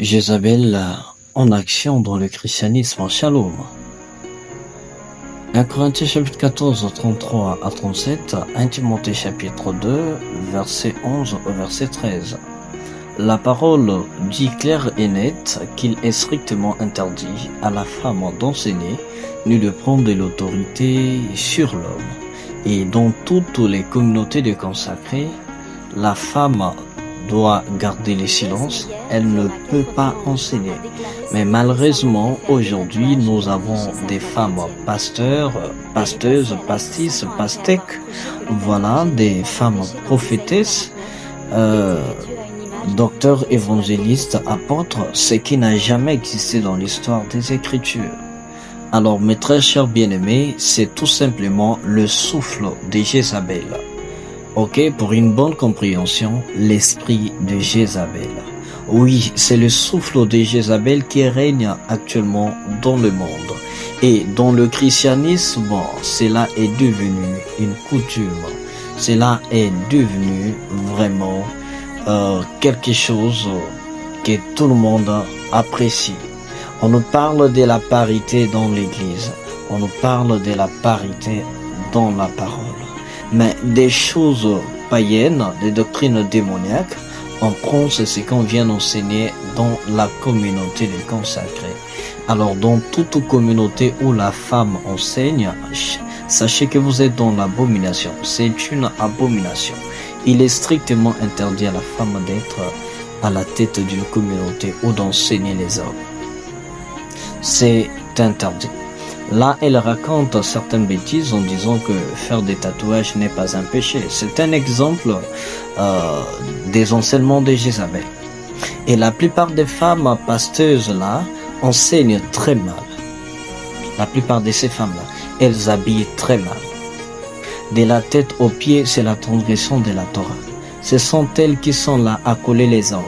Jézabel en action dans le christianisme. Shalom. 1 Corinthiens chapitre 14, 33 à 37, 1 Timothée chapitre 2, verset 11 au verset 13. La parole dit clair et net qu'il est strictement interdit à la femme d'enseigner ni de prendre de l'autorité sur l'homme. Et dans toutes les communautés de consacrés, la femme doit garder le silence, elle ne peut pas enseigner. Mais malheureusement, aujourd'hui, nous avons des femmes pasteurs, pasteuses, pastisses, pastèques, voilà, des femmes prophétesses, docteurs, évangélistes, apôtres, ce qui n'a jamais existé dans l'histoire des Écritures. Alors, mes très chers bien-aimés, c'est tout simplement le souffle de Jézabel. Ok, pour une bonne compréhension, l'esprit de Jézabel. Oui, c'est le souffle de Jézabel qui règne actuellement dans le monde. Et dans le christianisme, cela est devenu une coutume. Cela est devenu vraiment quelque chose que tout le monde apprécie. On nous parle de la parité dans l'église. On nous parle de la parité dans la parole. Mais des choses païennes, des doctrines démoniaques, on prend ce qu'on vient enseigner dans la communauté des consacrés. Alors, dans toute communauté où la femme enseigne, sachez que vous êtes dans l'abomination. C'est une abomination. Il est strictement interdit à la femme d'être à la tête d'une communauté ou d'enseigner les hommes. C'est interdit. Là, elle raconte certaines bêtises en disant que faire des tatouages n'est pas un péché. C'est un exemple des enseignements de Jézabel. Et la plupart des femmes pasteuses là enseignent très mal. La plupart de ces femmes-là, elles habillent très mal. De la tête aux pieds, c'est la transgression de la Torah. Ce sont elles qui sont là à coller les ongles.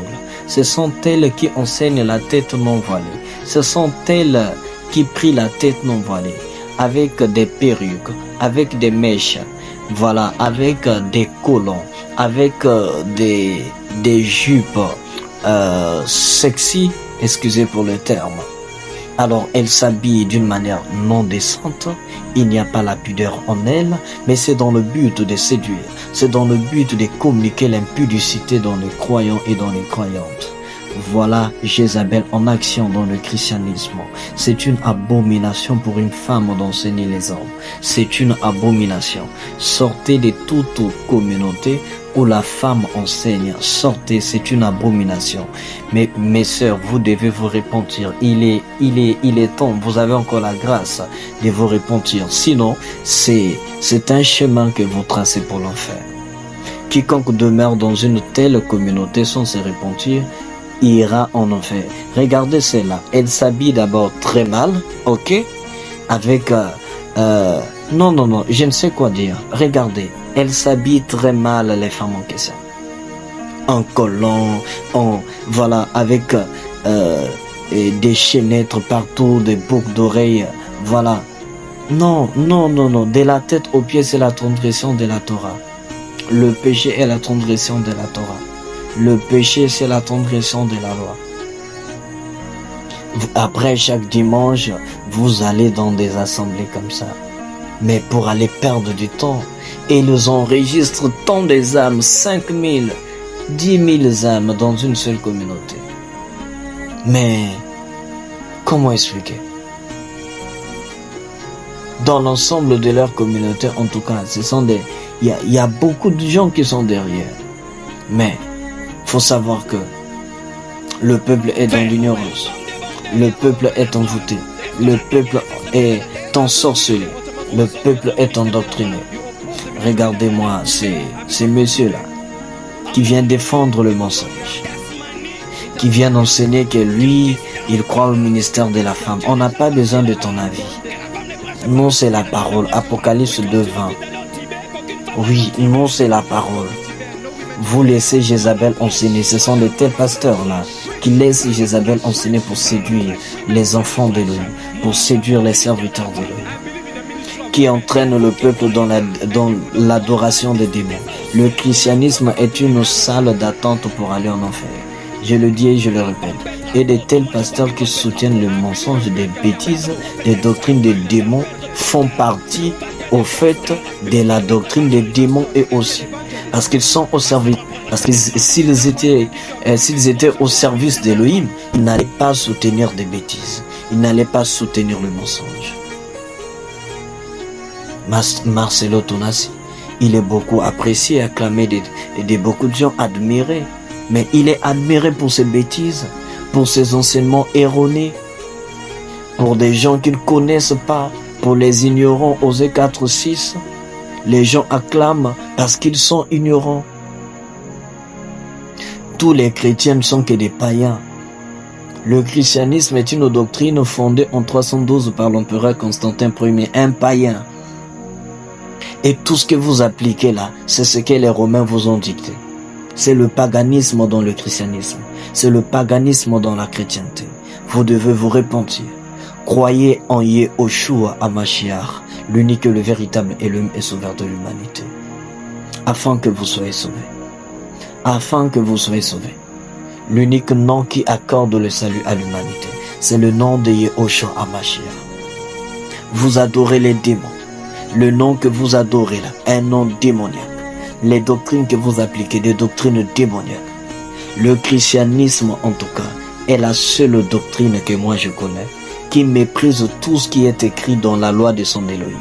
Ce sont elles qui enseignent la tête non voilée. Ce sont elles qui prient la tête non voilée, avec des perruques, avec des mèches, voilà, avec des collants, avec des jupes sexy, excusez pour le terme. Alors, elle s'habille d'une manière non décente, il n'y a pas la pudeur en elle, mais c'est dans le but de séduire, c'est dans le but de communiquer l'impudicité dans les croyants et dans les croyantes. Voilà Jézabel en action dans le christianisme. C'est une abomination pour une femme d'enseigner les hommes. C'est une abomination. Sortez de toute communauté où la femme enseigne. Sortez, c'est une abomination. Mais mes sœurs, vous devez vous repentir. Il est temps. Vous avez encore la grâce de vous repentir. Sinon, c'est un chemin que vous tracez pour l'enfer. Quiconque demeure dans une telle communauté sans se repentir ira en enfer. Regardez celle-là. Elle s'habille d'abord très mal, ok? Avec non, je ne sais quoi dire. Regardez, elle s'habille très mal, les femmes en question. En collant, voilà, avec des chaînettes partout, des boucles d'oreilles, voilà. Non, de la tête aux pieds, c'est la transgression de la Torah. Le péché est la transgression de la Torah. Le péché, c'est la transgression de la loi. Après chaque dimanche, vous allez dans des assemblées comme ça. Mais pour aller perdre du temps, et ils enregistrent tant des âmes, 5 000, 10 000 âmes dans une seule communauté. Mais comment expliquer? Dans l'ensemble de leur communauté, en tout cas, il y a beaucoup de gens qui sont derrière. Mais faut savoir que le peuple est dans l'ignorance, le peuple est envoûté, le peuple est ensorcelé, le peuple est endoctriné. Regardez-moi ces messieurs-là qui viennent défendre le mensonge, qui viennent enseigner que lui, il croit au ministère de la femme. On n'a pas besoin de ton avis. Non, c'est la parole. Apocalypse 2:20. Oui, non, c'est la parole. Vous laissez Jézabel enseigner. Ce sont de tels pasteurs-là qui laissent Jézabel enseigner pour séduire les enfants d'Élohim, pour séduire les serviteurs d'Élohim, qui entraînent le peuple dans l'adoration des démons. Le christianisme est une salle d'attente pour aller en enfer. Je le dis et je le répète. Et de tels pasteurs qui soutiennent le mensonge, des bêtises, des doctrines des démons font partie au fait de la doctrine des démons et aussi. Parce qu'ils sont au service. Parce que s'ils étaient au service d'Élohim, ils n'allaient pas soutenir des bêtises. Ils n'allaient pas soutenir le mensonge. Marcelo Tonassi, il est beaucoup apprécié, acclamé, beaucoup de gens admirés. Mais il est admiré pour ses bêtises, pour ses enseignements erronés, pour des gens qui ne connaissent pas, pour les ignorants. Osée 4:6, les gens acclament parce qu'ils sont ignorants. Tous les chrétiens ne sont que des païens. Le christianisme est une doctrine fondée en 312 par l'empereur Constantin Ier, un païen. Et tout ce que vous appliquez là, c'est ce que les Romains vous ont dicté. C'est le paganisme dans le christianisme. C'est le paganisme dans la chrétienté. Vous devez vous repentir. Croyez en Yehoshua HaMashiach, l'unique et le véritable Elohim et sauveur de l'humanité. Afin que vous soyez sauvés. Afin que vous soyez sauvés. L'unique nom qui accorde le salut à l'humanité, c'est le nom de Yehoshua HaMashiach. Vous adorez les démons. Le nom que vous adorez là, un nom démoniaque. Les doctrines que vous appliquez, des doctrines démoniaques. Le christianisme, en tout cas, est la seule doctrine que moi je connais, qui méprise tout ce qui est écrit dans la loi de son Elohim.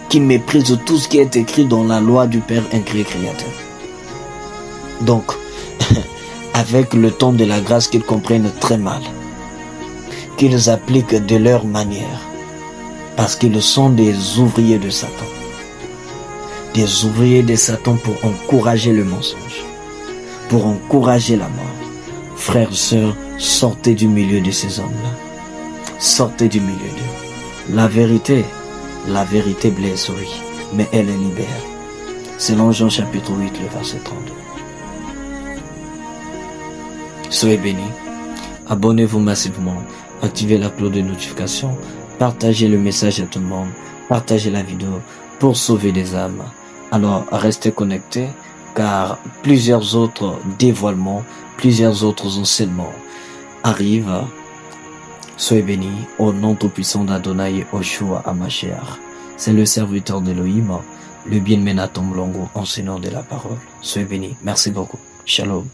Qui méprise tout ce qui est écrit dans la loi du Père incréé créateur. Donc, avec le temps de la grâce qu'ils comprennent très mal, qu'ils appliquent de leur manière, parce qu'ils sont des ouvriers de Satan. Des ouvriers de Satan pour encourager le mensonge, pour encourager la mort. Frères, sœurs, sortez du milieu de ces hommes-là. Sortez du milieu d'eux. La vérité blesse, oui, mais elle libère. Selon Jean chapitre 8, le verset 32. Soyez bénis. Abonnez-vous massivement. Activez la cloche de notification. Partagez le message à tout le monde. Partagez la vidéo pour sauver des âmes. Alors, restez connectés car plusieurs autres dévoilements, plusieurs autres enseignements arrivent. Soyez bénis au nom tout-puissant d'Adonai Yehoshua HaMashiach. C'est le serviteur d'Elohim, le bien-aimé Nathan Mlongo, enseignant de la parole. Soyez bénis. Merci beaucoup. Shalom.